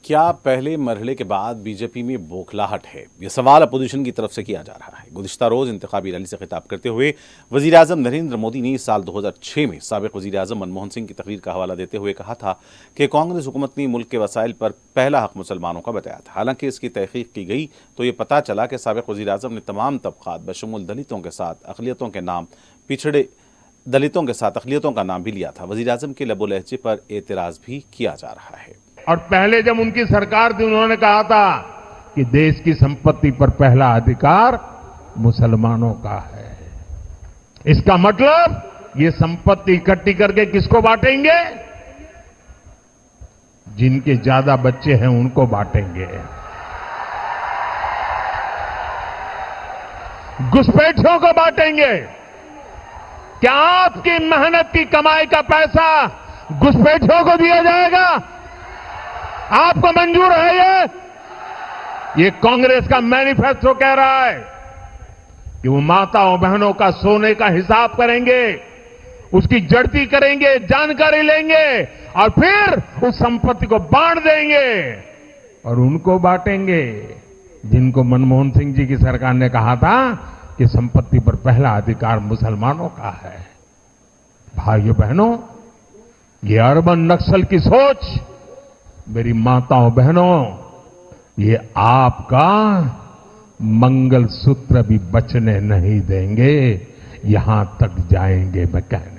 क्या पहले मरहले के बाद बीजेपी में बौखलाहट है? यह सवाल अपोजिशन की तरफ से किया जा रहा है। गुज़िश्ता रोज इंतखाबी रैली से खिताब करते हुए वज़ीर आज़म नरेंद्र मोदी ने साल 2006 में साबिक़ वज़ीर आज़म मनमोहन सिंह की तकरीर का हवाला देते हुए कहा था कि कांग्रेस हुकूमत ने मुल्क के वसाइल पर पहला हक मुसलमानों का बताया था। हालांकि इसकी तहकीक की गई तो ये पता चला कि साबिक़ वज़ीर आज़म ने तमाम तबक़ात बशमूल दलितों के साथ अक़लियतों के नाम पिछड़े दलितों के साथ अक़लियतों का नाम भी लिया था। वज़ीर आज़म के लबो लहजे पर एतराज़ भी किया जा रहा है। और पहले जब उनकी सरकार थी उन्होंने कहा था कि देश की संपत्ति पर पहला अधिकार मुसलमानों का है। इसका मतलब ये संपत्ति इकट्ठी करके किसको बांटेंगे? जिनके ज्यादा बच्चे हैं उनको बांटेंगे। घुसपैठियों को बांटेंगे। क्या आपकी मेहनत की कमाई का पैसा घुसपैठियों को दिया जाएगा? आपको मंजूर है? ये कांग्रेस का मैनिफेस्टो कह रहा है कि वो माताओं बहनों का सोने का हिसाब करेंगे, उसकी जड़ती करेंगे, जानकारी लेंगे और फिर उस संपत्ति को बांट देंगे और उनको बांटेंगे जिनको मनमोहन सिंह जी की सरकार ने कहा था कि संपत्ति पर पहला अधिकार मुसलमानों का है। भाइयों बहनों, ये अर्बन नक्सल की सोच मेरी माताओं बहनों, ये आपका मंगलसूत्र भी बचने नहीं देंगे, यहां तक जाएंगे मैं कहना।